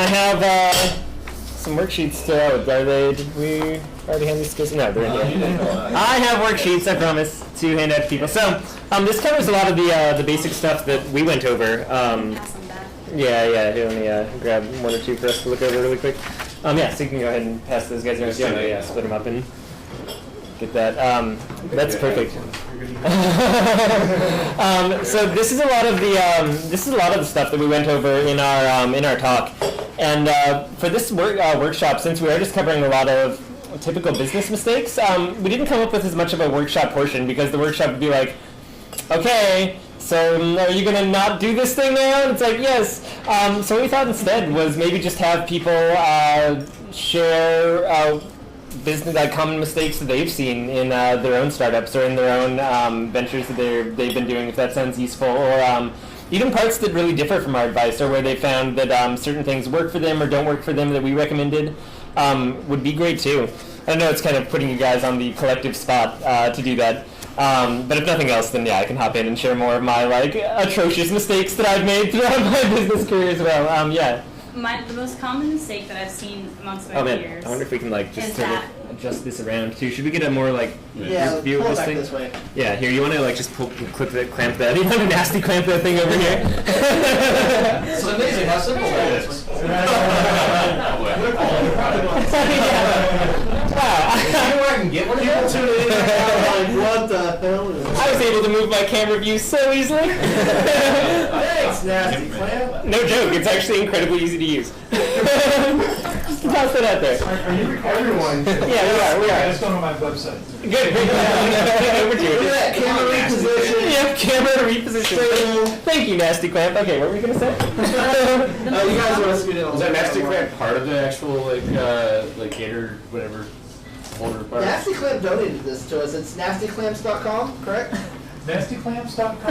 have some worksheets still. Did we already hand these skills? No, they're in here. I have worksheets, I promise, to hand out to people. So this covers a lot of the basic stuff that we went over. Yeah, here, let me grab one or two for us to look over really quick. So you can go ahead and pass those guys around. Split them up and get that. That's perfect. So this is a lot of the stuff that we went over in our talk. And for this workshop, since we are just covering a lot of typical business mistakes, we didn't come up with as much of a workshop portion because the workshop would be like, okay, so are you going to not do this thing now? And it's like, yes. So what we thought instead was maybe just have people share business common mistakes that they've seen in their own startups or in their own ventures that they've been doing, if that sounds useful, or even parts that really differ from our advice, or where they found that certain things work for them or don't work for them that we recommended, would be great too. I know it's kind of putting you guys on the collective spot to do that. But if nothing else, then I can hop in and share more of my atrocious mistakes that I've made throughout my business career as well. The most common mistake that I've seen amongst my peers. I wonder if we can just sort of adjust this around too. Should we get a more view of this thing? This way. Yeah, here you want to just clamp that. You want to nasty clamp that thing over here? It's amazing how simple that is. Wow. I can get one of you. What the hell is this? I was able to move my camera view so easily. Thanks, nasty clamp. No joke, it's actually incredibly easy to use. Just toss that out there. Are you recording? Everyone. Yeah, we are. Let's go to my website. Good. Over to you. Look at that, camera reposition. Yep, camera reposition. Thank you, Nasty Clamp. Okay, what were we going to say? You guys want to speed it? Was that Nasty Clamp part of the actual, catered, whatever, holder part? Nasty Clamp donated this to us. It's nastyclamps.com, correct? Nastyclamps.com. I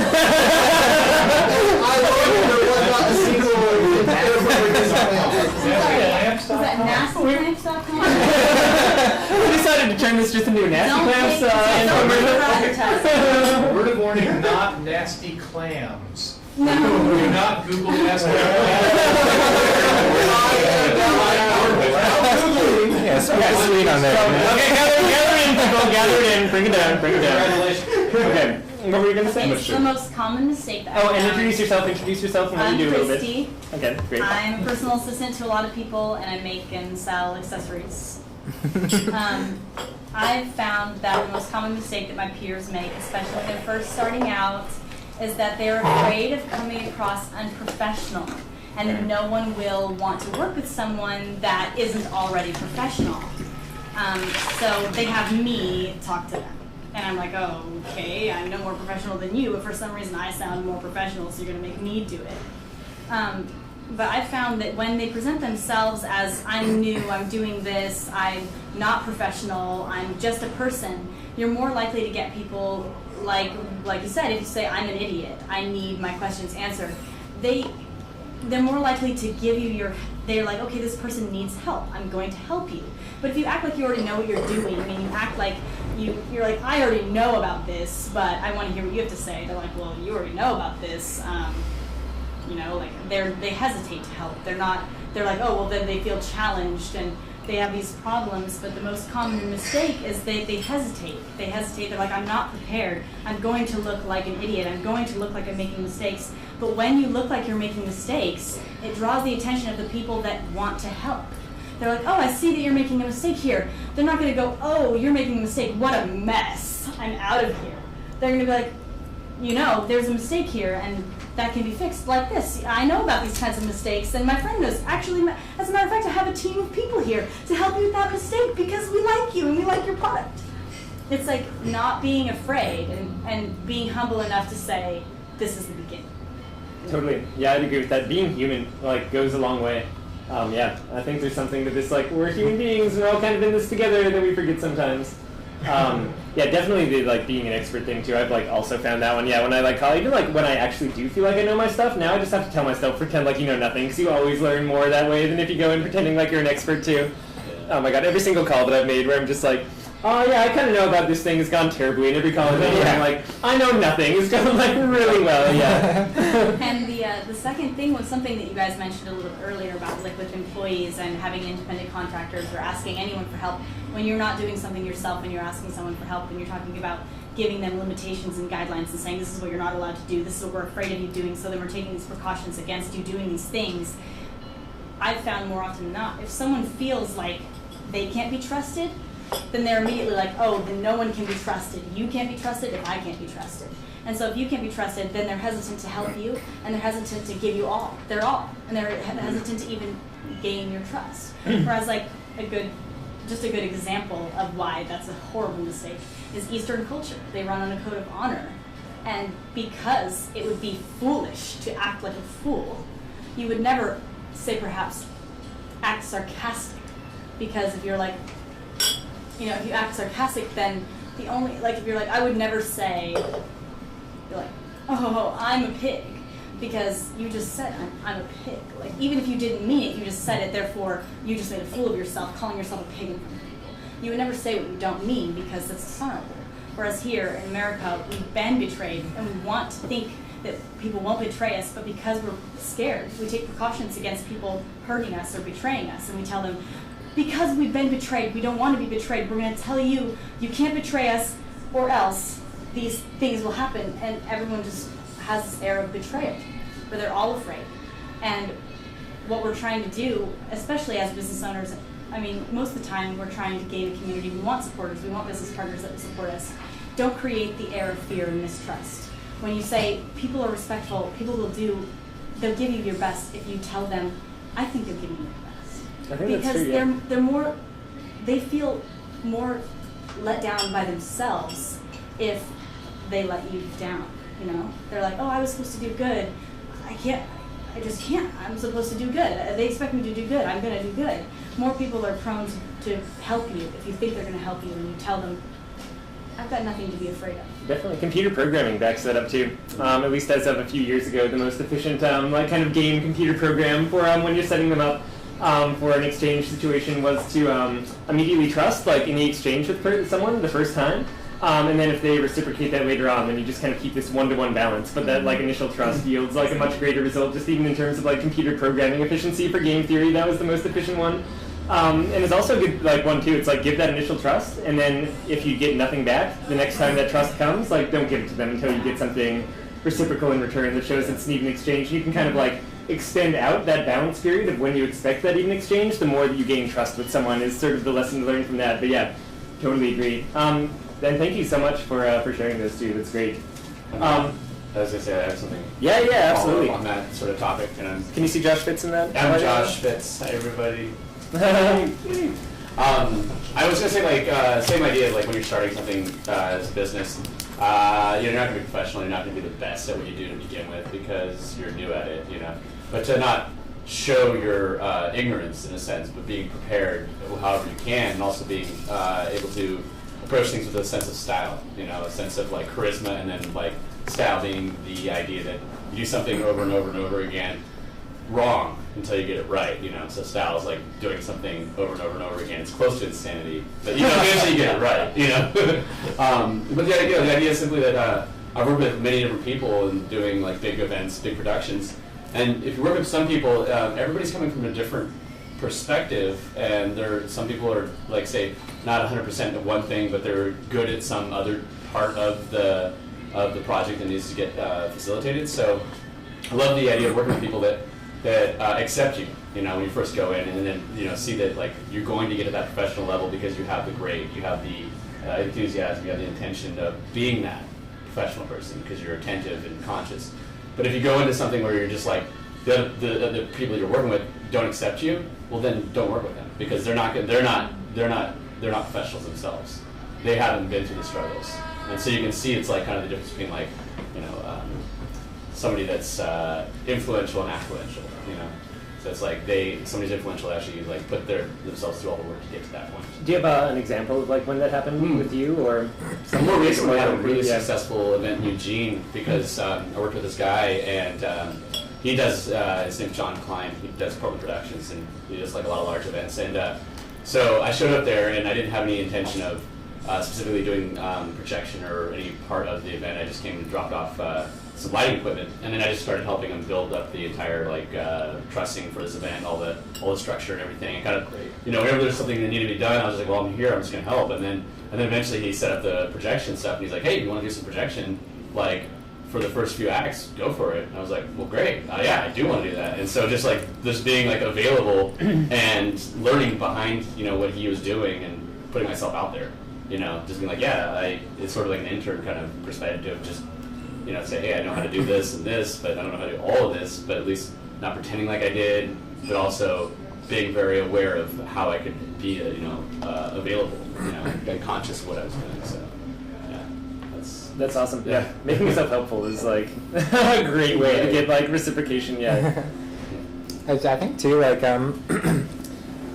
love there was not a single word ever for this clamp. Is that nastyclamps.com? We decided to turn this just into a Nasty Clamps. Word of warning, not nasty clams. No. Do not Google nasty Yes, we got sweet on there. Okay, gather in, people. Gather it in. Bring it down. Congratulations. Okay. What were you going to say? It's the most common mistake that I and found. introduce yourself and what you do a little bit. I'm Christy. Okay, great. I'm a personal assistant to a lot of people, and I make and sell accessories. I've found that the most common mistake that my peers make, especially when they're first starting out, is that they're afraid of coming across unprofessional, and that no one will want to work with someone that isn't already professional. So they have me talk to them. And I'm like, oh, okay, I'm no more professional than you, but for some reason I sound more professional, so you're going to make me do it. But I found that when they present themselves as, I'm new, I'm doing this, I'm not professional, I'm just a person, you're more likely to get people, like you said, if you say, I'm an idiot, I need my questions answered, they're more likely to give you they're like, okay, this person needs help, I'm going to help you. But if you act like you already know what you're doing, I mean, you act like you're like, I already know about this, but I want to hear what you have to say. They're like, well, you already know about this. They hesitate to help. They're like, oh, well, then they feel challenged and they have these problems. But the most common mistake is they hesitate. They hesitate. They're like, I'm not prepared. I'm going to look like an idiot. I'm going to look like I'm making mistakes. But when you look like you're making mistakes, it draws the attention of the people that want to help. They're like, oh, I see that you're making a mistake here. They're not going to go, oh, you're making a mistake. What a mess. I'm out of here. They're going to be like, there's a mistake here, and that can be fixed like this. I know about these kinds of mistakes, and my friend knows. Actually, as a matter of fact, I have a team of people here to help you with that mistake because we like you and we like your product. It's like not being afraid and being humble enough to say, this is the beginning. Totally. Yeah, I'd agree with that. Being human, goes a long way. I think there's something to this, we're human beings, we're all kind of in this together that we forget sometimes. Definitely the, being an expert thing, too. I've, also found that one. Yeah, when I, call, even, when I actually do feel like I know my stuff, now I just have to tell myself, pretend like you know nothing, because you always learn more that way than if you go in pretending like you're an expert, too. Oh, my God, every single call that I've made where I'm just like, oh yeah, I kind of know about this thing. It's gone terribly in every college. I'm like, I know nothing. It's going like really well. Yeah. And the second thing was something that you guys mentioned a little earlier about like with employees and having independent contractors or asking anyone for help. When you're not doing something yourself and you're asking someone for help and you're talking about giving them limitations and guidelines and saying this is what you're not allowed to do, this is what we're afraid of you doing, so then we're taking these precautions against you doing these things. I've found more often than not, if someone feels like they can't be trusted, then they're immediately like, oh, then no one can be trusted. You can't be trusted if I can't be trusted. And so if you can't be trusted, then they're hesitant to help you, and they're hesitant to give you their all, and they're hesitant to even gain your trust. Whereas like just a good example of why that's a horrible mistake is Eastern culture. They run on a code of honor. And because it would be foolish to act like a fool, you would never say perhaps act sarcastic. Because if you're like, if you act sarcastic, then the only, like if you're like, I would never say, you're like, oh, I'm a pig. Because you just said, I'm a pig. Like, even if you didn't mean it, you just said it, therefore you just made a fool of yourself, calling yourself a pig in front of people. You would never say what you don't mean because that's dishonorable. Whereas here in America, we've been betrayed, and we want to think that people won't betray us, but because we're scared, we take precautions against people hurting us or betraying us, and we tell them, because we've been betrayed, we don't want to be betrayed, we're going to tell you, you can't betray us, or else these things will happen, and everyone just has this air of betrayal, where they're all afraid. And what we're trying to do, especially as business owners, I mean, most of the time we're trying to gain a community. We want supporters, we want business partners that will support us. Don't create the air of fear and mistrust. When you say people are respectful, they'll give you your best if you tell them, I think they'll give you your best. I think because that's true, yeah. they feel more let down by themselves if they let you down. They're like, oh, I was supposed to do good. I just can't. I'm supposed to do good. They expect me to do good. I'm going to do good. More people are prone to help you if you think they're going to help you and you tell them, I've got nothing to be afraid of. Definitely. Computer programming backs that up too. At least as of a few years ago, the most efficient kind of game computer program for when you're setting them up for an exchange situation was to immediately trust in the exchange with someone the first time. And then if they reciprocate that later on, then you just kind of keep this one-to-one balance. But that initial trust yields a much greater result, just even in terms of computer programming efficiency for game theory. That was the most efficient one. And it's also a good one too. It's give that initial trust, and then if you get nothing back, the next time that trust comes, don't give it to them until you get something reciprocal in return that shows it's an even exchange. You can kind of extend out that balance period of when you expect that even exchange. The more that you gain trust with someone is sort of the lesson to learn from that. But yeah, totally agree. Ben, thank you so much for sharing those too. That's great. I was going to say I have something. Yeah, absolutely. On that sort of topic. Can you see Josh Fitz in that? I'm Josh Fitz. Hi, everybody. I was going to say, same idea, when you're starting something as a business, you're not going to be professional, you're not going to be the best at what you do to begin with because you're new at it, But to not show your ignorance, in a sense, but being prepared however you can, and also being able to approach things with a sense of style, a sense of charisma, and then style being the idea that you do something over and over and over again wrong until you get it right, So style is doing something over and over and over again. It's close to insanity, but eventually you get it right, But the idea is simply that I've worked with many different people and doing big events, big productions, and if you work with some people, everybody's coming from a different perspective, and some people are say not 100% at one thing, but they're good at some other part of the project that needs to get facilitated. So I love the idea of working with people that accept you, when you first go in, and then see that you're going to get to that professional level because you have the grade, you have the enthusiasm, you have the intention of being that professional person because you're attentive and conscious. But if you go into something where you're just the people you're working with don't accept you, well then don't work with them because they're not professionals themselves. They haven't been through the struggles, and so you can see it's kind of the difference between somebody that's influential and affluential. So it's somebody's influential actually put themselves through all the work to get to that point. Do you have an example of when that happened with you, or more recently? I had a really successful event in Eugene because I worked with this guy, and he does. His name's John Klein. He does Portland Productions, and he does a lot of large events. And so I showed up there, and I didn't have any intention of specifically doing projection or any part of the event. I just came and dropped off some lighting equipment, and then I just started helping them build up the entire trussing for this event, all the structure and everything. And kind of, whenever there's something that needed to be done, I was like, well, I'm here, I'm just going to help. And then eventually he set up the projection stuff, and he's like, hey, you want to do some projection, for the first few acts, go for it. And I was like, well, great, yeah, I do want to do that. And so just being available and learning behind what he was doing and putting myself out there, just being it's sort of like an intern kind of perspective, just say, hey, I know how to do this and this, but I don't know how to do all of this, but at least not pretending like I did, but also being very aware of how I could be available, and conscious of what I was doing. So that's awesome. Yeah, making yourself helpful is a great way to get reciprocation. Yeah. I think too, I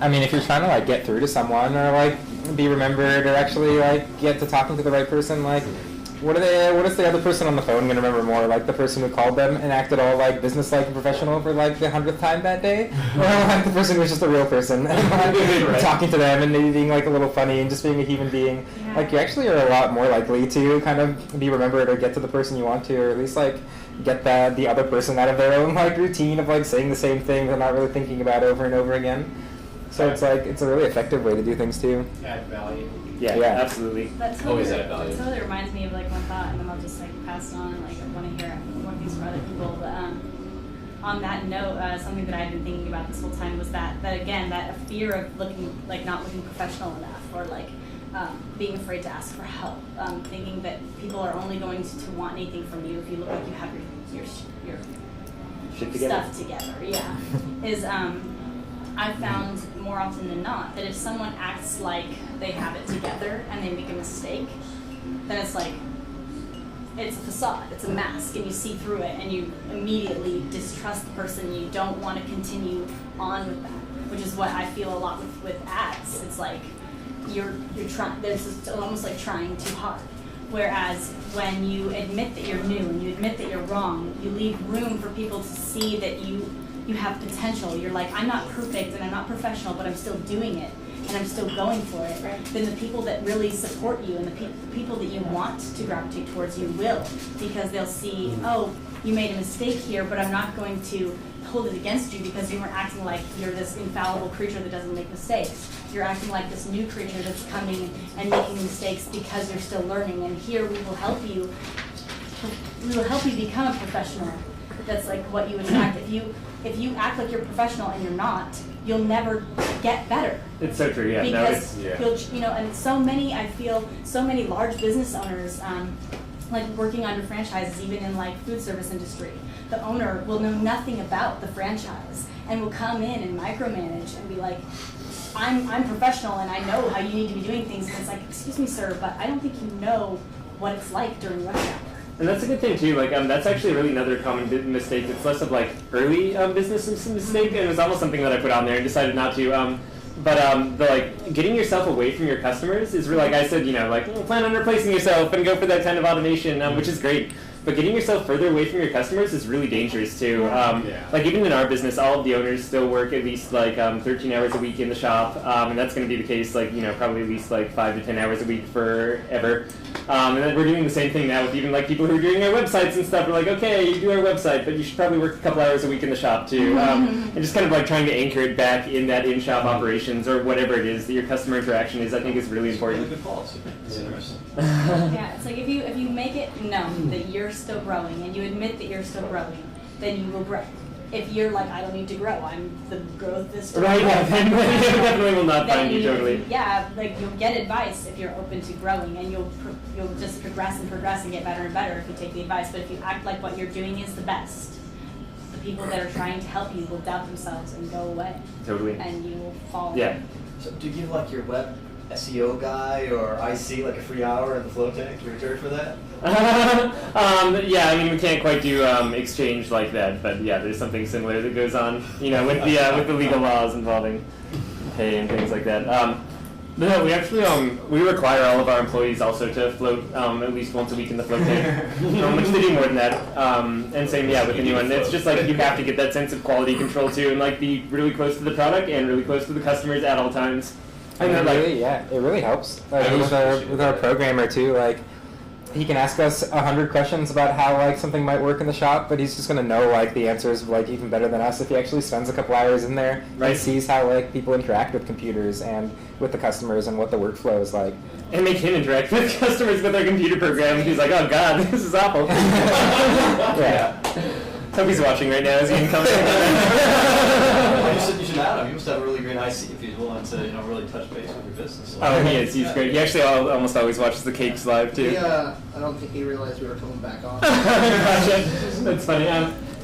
mean, if you're trying to get through to someone or be remembered or actually get to talking to the right person, what is the other person on the phone going to remember more? The person who called them and acted all business-like and professional for the 100th time that day, or the person who was just a real person and Right. talking to them and maybe being a little funny and just being a human being. Yeah. You actually are a lot more likely to kind of be remembered or get to the person you want to, or at least get the other person out of their own routine of saying the same thing they're not really thinking about over and over again. So it's it's a really effective way to do things too. Add value. Yeah, Yeah. absolutely. That Always totally, add value. that totally reminds me of one thought, and then I'll just pass it on. I want to hear more things from other people. But on that note, something that I've been thinking about this whole time was that again, that a fear of looking not looking professional enough, or being afraid to ask for help, thinking that people are only going to want anything from you if you look like you have your Shit together. stuff together. Yeah, is I've found more often than not that if someone acts like they have it together and they make a mistake, then it's it's a facade, it's a mask, and you see through it and you immediately distrust the person. You don't want to continue on with that, which is what I feel a lot with ads. It's you're trying, there's this, almost trying too hard. Whereas when you admit that you're new and you admit that you're wrong, you leave room for people to see that you have potential. You're I'm not perfect and I'm not professional, but I'm still doing it and I'm still going for it. Right. Then the people that really support you and the people that you want to gravitate towards you will, because they'll see, oh, you made a mistake here, but I'm not going to hold it against you because you weren't acting like you're this infallible creature that doesn't make mistakes. You're acting like this new creature that's coming and making mistakes because you're still learning. And here we will help you. We will help you become a professional. That's what you attract. If you act like you're professional and you're not, you'll never get better. It's so true. Yeah. Because Yeah. you'll, and I feel so many large business owners, working under franchises, even in food service industry, the owner will know nothing about the franchise and will come in and micromanage and be I'm professional and I know how you need to be doing things. And it's excuse me, sir, but I don't think you know what it's like during rush hour. And that's a good thing too. That's actually really another common mistake. It's less of early business mistake, and it was almost something that I put on there and decided not to. But getting yourself away from your customers is really, I said, plan on replacing yourself and go for that kind of automation, which is great. But getting yourself further away from your customers is really dangerous too. Even in our business, all of the owners still work at least 13 hours a week in the shop, and that's going to be the case probably at least 5 to 10 hours a week forever. And then we're doing the same thing now with even people who are doing our websites and stuff. We're okay, you do our website, but you should probably work a couple hours a week in the shop too. And just kind of trying to anchor it back in that in-shop operations or whatever it is that your customer interaction is, I think is really important. Good policy. It's interesting. Yeah, it's if you make it known that you're still growing and you admit that you're still growing, then you will grow. If you're I don't need to grow, I'm the growth is still Right, growing. then you definitely will not Then find you totally. Yeah, you'll get advice if you're open to growing, and you'll just progress and get better and better if you take the advice. But if you act like what you're doing is the best, the people that are trying to help you will doubt themselves and go away. Totally. And you will fall. Yeah. So do you give your web SEO guy or IC a free hour in the flow tank to return for that? We can't quite do exchange like that, but yeah, there's something similar that goes on, with the legal laws involving pay and things like that. But no, we actually we require all of our employees also to float at least once a week in the float tank, which they do more than that. And same with anyone. It's just you have to get that sense of quality control too, and be really close to the product and really close to the customers at all times. I know, like, It really helps. Like I with really our appreciate programmer too. Like he can ask us 100 questions about how like something might work in the shop, but he's just gonna know like the answers like even better than us if he actually spends a couple hours in there Right. and sees how like people interact with computers and with the customers and what the workflow is like. and make him interact with customers with their computer program. He's like, oh god, this is awful. Yeah. Hope he's watching right now as he comes in. You should add him. You must have a really great IC if he's willing to, really touch base with your business. Oh, he is. He's great. He actually almost always watches the cakes live too. I don't think he realized we were coming back on. Gotcha. That's funny.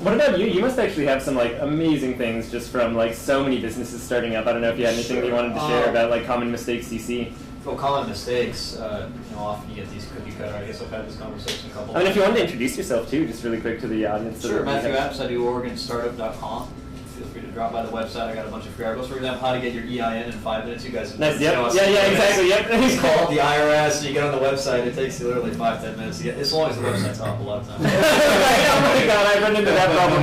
What about you? You must actually have some like amazing things just from like so many businesses starting up. I don't know if you had anything that you wanted to share about like common mistakes you see. Well, common mistakes, often you get these cookie cutter. I guess I've had this conversation a couple I mean, if you wanted to introduce yourself too, just really quick to the audience. so Sure, that we Matthew can- Apps, I do OregonStartup.com. Feel free to drop by the website. I got a bunch of free articles. For example, how to get your EIN in 5 minutes. You guys have Nice. you know, Yep. Yeah. Exactly. It's Yep. called the IRS. You get on the website. It takes you literally 5-10 minutes to get. As long as the website's up, a lot of times. Oh my god, I run into that problem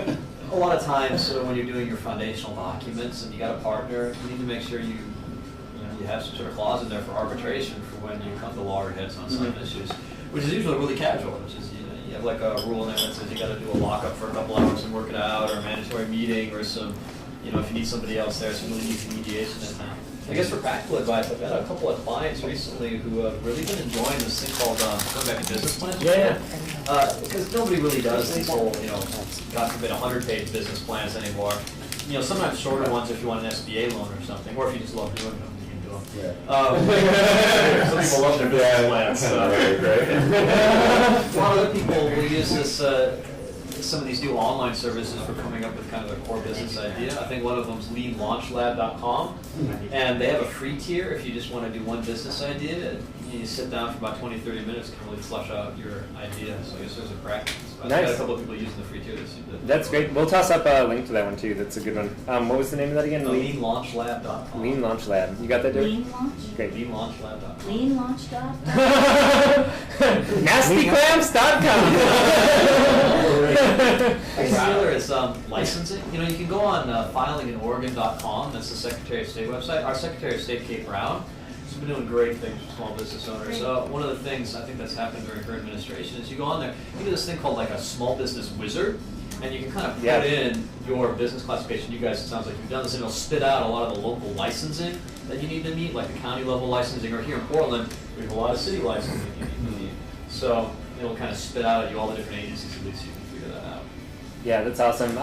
too. A lot of times when you're doing your foundational documents and you got a partner, you need to make sure you have some sort of clause in there for arbitration for when you come to loggerheads on some issues, which is usually really casual, which is you have like a rule in there that says you got to do a lockup for a couple hours and work it out, or a mandatory meeting, or some, if you need somebody else there, some really easy mediation in town. I guess for practical advice, I've had a couple of clients recently who have really been enjoying this thing called going back to business plans. Yeah. Because nobody really does these whole, God forbid, 100-page business plans anymore. Sometimes shorter ones if you want an SBA loan or something, or if you just love doing them, you can do them. Some people love their business plans. A lot of other people will use this. Some of these new online services for coming up with kind of a core business idea. I think one of them is leanlaunchlab.com, and they have a free tier if you just want to do one business idea. You sit down for about 20-30 minutes and really flesh out your idea. So I guess there's a practice. I've got a couple of people using the free tier. That's great. We'll toss up a link to that one too. That's a good one. What was the name of that again? Leanlaunchlab.com. Lean Launch Lab. You got that, Derek? Lean launch? Great. Leanlaunchlab.com. Lean launch stuff? NastyClams.com. I guess the other is licensing. You can go on filinginOregon.com. That's the Secretary of State website. Our Secretary of State, Kate Brown, has been doing great things for small business owners. One of the things I think that's happened during her administration is you go on there, you do this thing called like a small business wizard, and you can kind of put in your business classification. You guys, it sounds like you've done this, and it'll spit out a lot of the local licensing that you need to meet, like the county level licensing, or here in Portland, we have a lot of city licensing you need to meet. So it'll kind of spit out at you all the different agencies, at least you can figure that out. Yeah, that's awesome.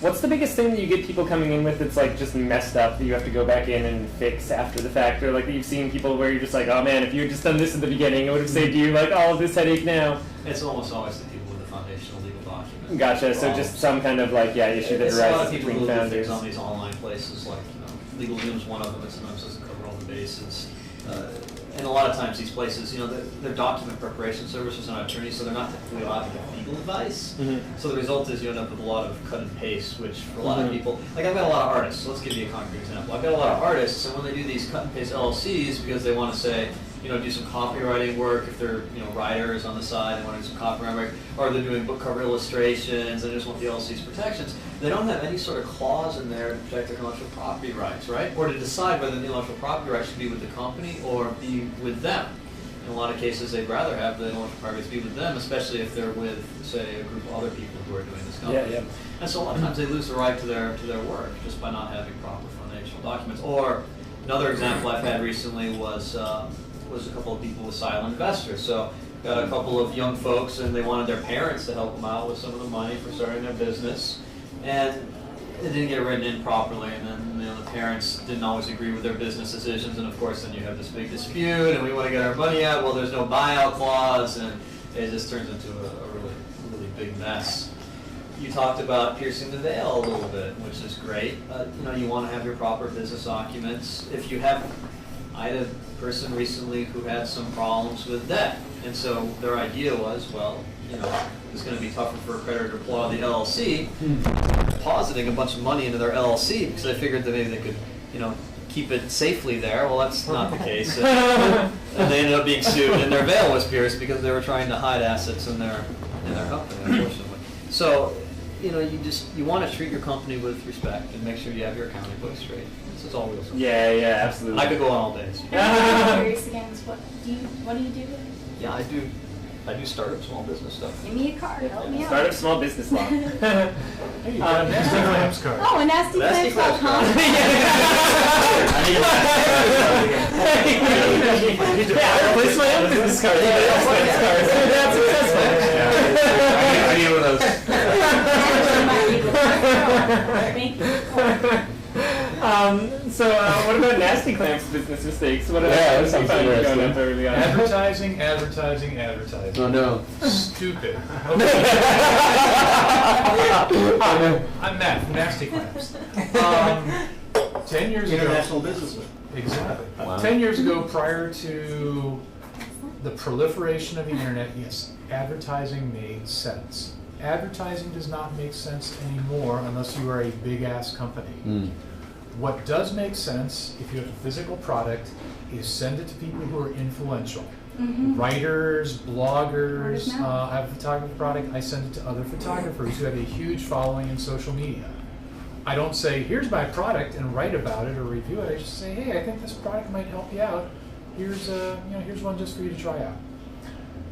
What's the biggest thing that you get people coming in with that's like just messed up that you have to go back in and fix after the fact, or like that you've seen people where you're just like, oh man, if you had just done this at the beginning, it would have saved you like all of this headache now. It's almost always the people with the foundational legal documents. Gotcha. So just some kind of like issue that It's a lot of arises people between who do founders. things on these online places, like LegalZoom's one of them, and sometimes doesn't cover all the bases. And a lot of times these places, they're document preparation services and attorneys, so they're not typically allowed to give legal advice. So the result is you end up with a lot of cut and paste, which for a lot of people, like I've got a lot of artists, so let's give you a concrete example. I've got a lot of artists, and when they do these cut and paste LLCs, because they want to say, do some copywriting work, if they're, writers on the side, they want to do some copywriting work, or they're doing book cover illustrations, and they just want the LLC's protections. They don't have any sort of clause in there to protect their intellectual property rights, right? Or to decide whether the intellectual property rights should be with the company or be with them. In a lot of cases, they'd rather have the intellectual property rights be with them, especially if they're with, say, a group of other people who are doing this company. Yeah. And so a lot of times they lose the right to their work just by not having proper foundational documents. Or another example I've had recently was a couple of people with silent investors. So got a couple of young folks, and they wanted their parents to help them out with some of the money for starting their business, and it didn't get written in properly, and then the parents didn't always agree with their business decisions, and of course then you have this big dispute, and we want to get our money out. Well, there's no buyout clause, and it just turns into a really, really big mess. You talked about piercing the veil a little bit, which is great. You want to have your proper business documents. If you have, I had a person recently who had some problems with debt, and so their idea was, it's going to be tougher for a creditor to pull out the LLC, depositing a bunch of money into their LLC because they figured that maybe they could, keep it safely there. Well, that's not the case. And they ended up being sued, and their veil was pierced because they were trying to hide assets in their company, unfortunately. So you want to treat your company with respect and make sure you have your accounting books straight. So it's all real simple. Yeah, absolutely. I could go on all day. I'm curious again, what do you do? Yeah, I do startup small business stuff. Give me a card, help me out. Startup small business law. Hey, you got a nasty clams card. Oh, a nastyclams.com. Yeah, I replaced my own business card. That's successful. I need one of those. Thank you. So what about nasty clamps business mistakes? What Yeah, that sounds going interesting. up early on? Advertising. Oh no. Stupid. I'm Matt from Nasty Clams. 10 years ago. International businessman. Exactly. Wow. 10 years ago, prior to the proliferation of the internet, yes, advertising made sense. Advertising does not make sense anymore unless you are a big-ass company. What does make sense, if you have a physical product, is send it to people who are influential. Writers, bloggers. I have a photography product, I send it to other photographers who have a huge following in social media. I don't say, here's my product and write about it or review it. I just say, hey, I think this product might help you out. Here's one just for you to try out.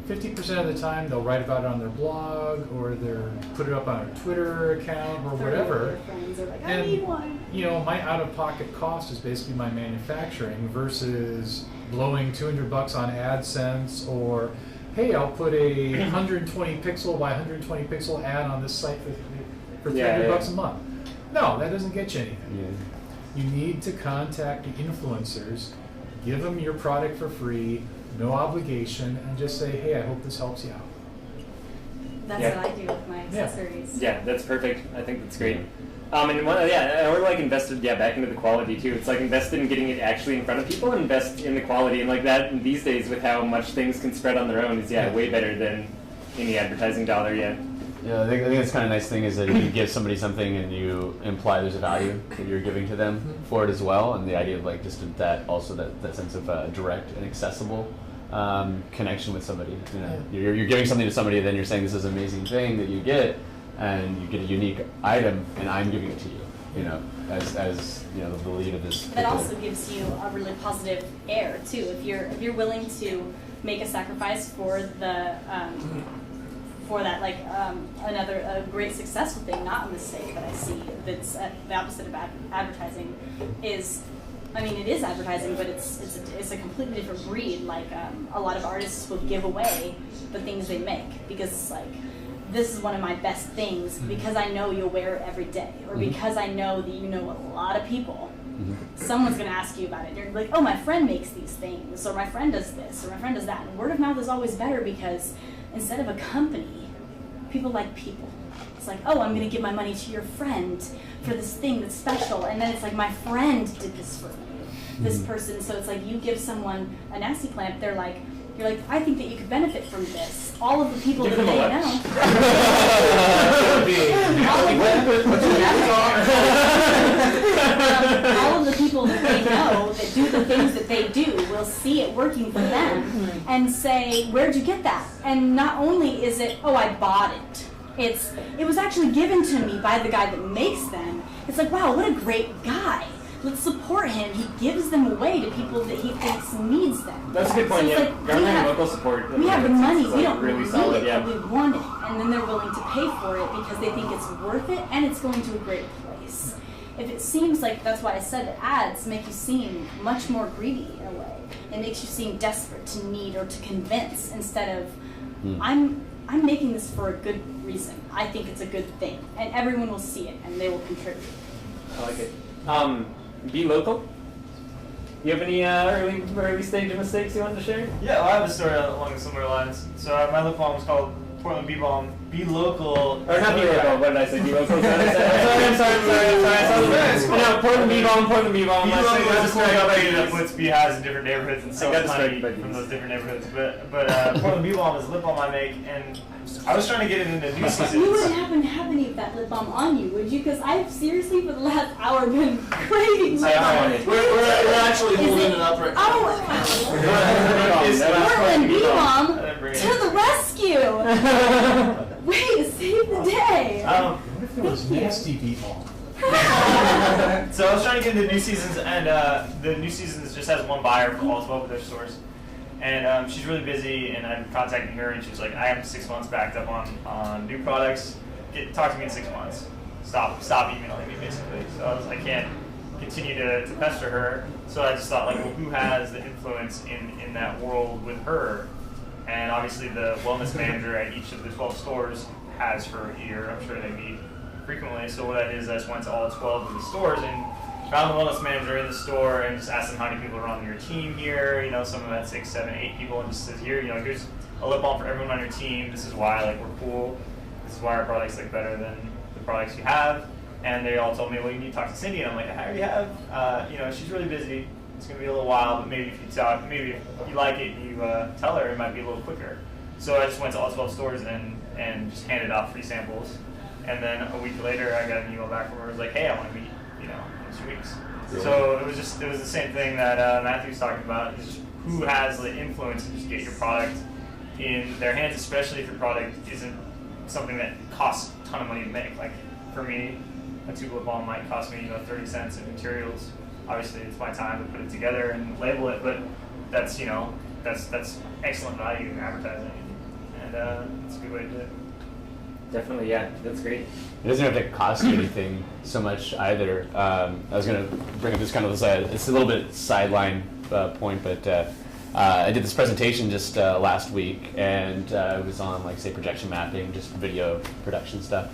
50% of the time they'll write about it on their blog or they'll put it up on a Twitter account or whatever. Friends are like, I And, need one. my out-of-pocket cost is basically my manufacturing versus blowing $200 on AdSense or, hey, I'll put a 120 pixel by 120 pixel ad on this site for $300 a month. No, that doesn't get you anything. You need to contact the influencers, give them your product for free, no obligation, and just say, hey, I hope this helps you out. That's Yeah. what I do with my accessories. Yeah, that's perfect. I think that's great. Or like invested, back into the quality too. It's like invest in getting it actually in front of people, invest in the quality, and like that. And these days, with how much things can spread on their own, is way better than any advertising dollar yet. Yeah, I think that's kind of nice thing is that if you give somebody something and you imply there's a value that you're giving to them for it as well, and the idea of like just that sense of direct and accessible connection with somebody. You're giving something to somebody, and then you're saying this is an amazing thing that you get, and you get a unique item, and I'm giving it to you. As the lead of this. That also gives you a really positive air too. If you're willing to make a sacrifice for the for that, like a great successful thing, not a mistake that I see that's the opposite of advertising is, it is advertising, but it's a completely different breed. Like a lot of artists will give away the things they make because it's like, this is one of my best things because I know you'll wear it every day, or because I know that you know a lot of people. Someone's going to ask you about it. And you're like, oh, my friend makes these things, or my friend does this, or my friend does that. And word of mouth is always better because instead of a company, people like people. It's like, oh, I'm going to give my money to your friend for this thing that's special. And then it's like, my friend did this for me, this person. So it's like you give someone a nasty clamp, you're like, I think that you could benefit from this. All of the people that they know. All of the people that they know that do the things that they do will see it working for them and say, where'd you get that? And not only is it, oh, I bought it. It was actually given to me by the guy that makes them. It's like, wow, what a great guy. Let's support him. He gives them away to people that he thinks needs them. That's a good point. So Like, government local support. We have the money. We don't really need solid. it, but we want it. And then they're willing to pay for it because they think it's worth it and it's going to a great place. If it seems like, that's why I said that ads make you seem much more greedy in a way. It makes you seem desperate to need or to convince instead of, I'm making this for a good reason. I think it's a good thing. And everyone will see it and they will contribute. I like it. Be local. You have any early stage of mistakes you wanted to share? Yeah, well, I have a story along similar lines. So my lip balm is called Portland Bee Balm. Be local. Or not be local, what did I say? Be local? I'm sorry. No, Portland Bee Balm. Be local is a cool company that puts beehives in different neighborhoods and I sells got honey distracted by from these. those different neighborhoods. But Portland Bee Balm is a lip balm I make, and I was trying to get it into new You seasons. wouldn't happen to have any of that lip balm on you, would you? Because I've seriously, for the last hour, been craving lip balm. We're actually Is holding it- it up right now. Oh, Portland Bee Balm I didn't bring it. to the rescue! Wait, save the day! It was nasty b-ball. So I was trying to get into new seasons, and the new seasons just has one buyer for all 12 of their stores. And she's really busy, and I'm contacting her, and she was like, I have 6 months backed up on new products. Talk to me in 6 months. Stop emailing me, basically. So I can't continue to pester her. So I just thought, like, well, who has the influence in that world with her? And obviously the wellness manager at each of the 12 stores has her ear. I'm sure they meet frequently. So what I did is I just went to all 12 of the stores and found the wellness manager in the store and just asked them how many people are on your team here. You know, some of them had 6, 7, 8 people, and just says, here, you know, here's a lip balm for everyone on your team. This is why, like, we're cool. This is why our products like better than the products you have. And they all told me, well, you need to talk to Cindy. And I'm like, I already have. You know, she's really busy. It's going to be a little while, but maybe if you talk, maybe if you like it and you tell her, it might be a little quicker. So I just went to all 12 stores and just handed out free samples. And then a week later, I got an email back from her. It was like, hey, I want to meet, you know, in 2 weeks. Really? So it was the same thing that Matthew was talking about. Is just who has the influence to just get your product in their hands, especially if your product isn't something that costs a ton of money to make. Like for me, a tube lip balm might cost me, you know, 30 cents in materials. Obviously, it's my time to put it together and label it, but that's, you know, that's excellent value in advertising, and it's a good way to do it. Definitely, yeah, that's great. It doesn't have to cost you anything so much either. I was going to bring up this kind of it's a little bit sideline point, but I did this presentation just last week, and it was on, like, say, projection mapping, just video production stuff.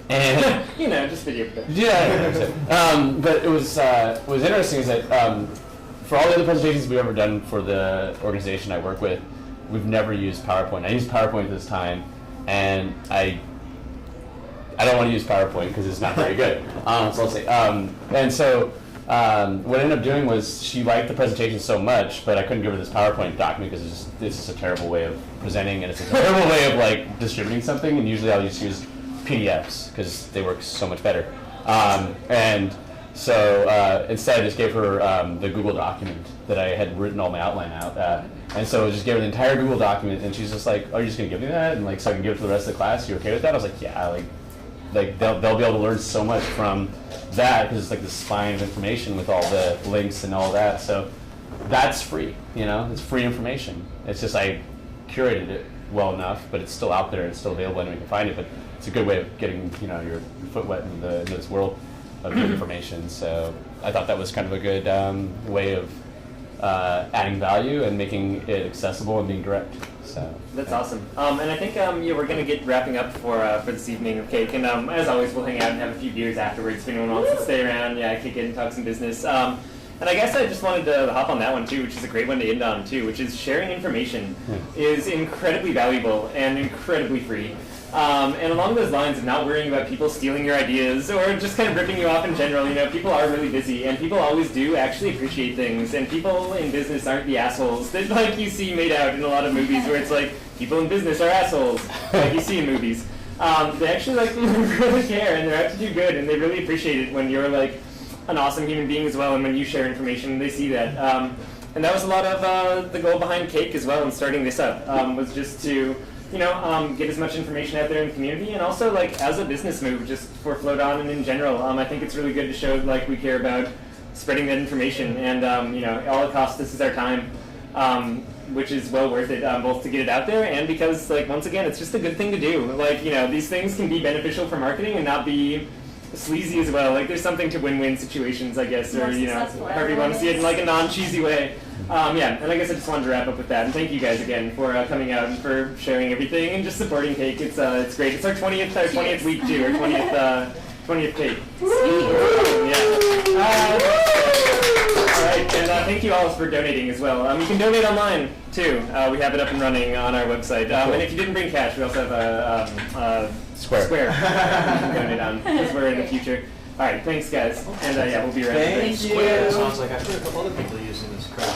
And you know, just video production. Yeah, but it was what was interesting is that for all the other presentations we've ever done for the organization I work with, we've never used PowerPoint. I used PowerPoint this time, and I don't want to use PowerPoint because it's not very good. So I'll say, and so what I ended up doing was she liked the presentation so much, but I couldn't give her this PowerPoint document because it's just a terrible way of presenting, and it's a terrible way of, like, distributing something. And usually I'll just use PDFs because they work so much better. And so instead I just gave her the Google document that I had written all my outline out. And so I just gave her the entire Google document, and she's just like, are you just going to give me that? And, like, so I can give it to the rest of the class? You okay with that? I was like, yeah, like they'll be able to learn so much from that because it's like the spine of information with all the links and all that. So that's free, you know, it's free information. It's just I curated it well enough, but it's still out there, it's still available, anyone can find it. But it's a good way of getting, you know, your foot wet into this world of good information. So I thought that was kind of a good way of adding value and making it accessible and being direct. So that's awesome. And I think yeah, we're going to get wrapping up for this evening of cake. And as always, we'll hang out and have a few beers afterwards if anyone wants to stay around. Yeah, kick it and talk some business. And I guess I just wanted to hop on that one too, which is a great one to end on too, which is sharing information is incredibly valuable and incredibly free. And along those lines of not worrying about people stealing your ideas or just kind of ripping you off in general, you know, people are really busy and people always do actually appreciate things, and people in business aren't the assholes that, like, you see made out in a lot of movies where it's like, people in business are assholes, like you see in movies. They actually, like, really care, and they're out to do good, and they really appreciate it when you're, like, an awesome human being as well, and when you share information, they see that. And that was a lot of the goal behind Cake as well in starting this up, was just to, you know, get as much information out there in the community, and also, like, as a business move, just for Float On and in general, I think it's really good to show, like, we care about spreading that information, and, you know, all it costs us is our time, which is well worth it, both to get it out there, and because, like, once again, it's just a good thing to do. Like, you know, these things can be beneficial for marketing and not be sleazy as well. Like, there's something to win-win situations, I guess, or, you know, however you want to see it in, like, a non-cheesy way. Yeah, and I guess I just wanted to wrap up with that, and thank you guys again for coming out and for sharing everything and just supporting Cake. It's great. It's our 20th week too, our 20th Cake. Yeah. All right, and thank you all for donating as well. You can donate online too. We have it up and running on our website. And if you didn't bring cash, we also have a Square. You can donate on because we're in the future. All right, thanks guys, and yeah, we'll be right back. Thank you. Sounds like I've heard a couple other people using this crap.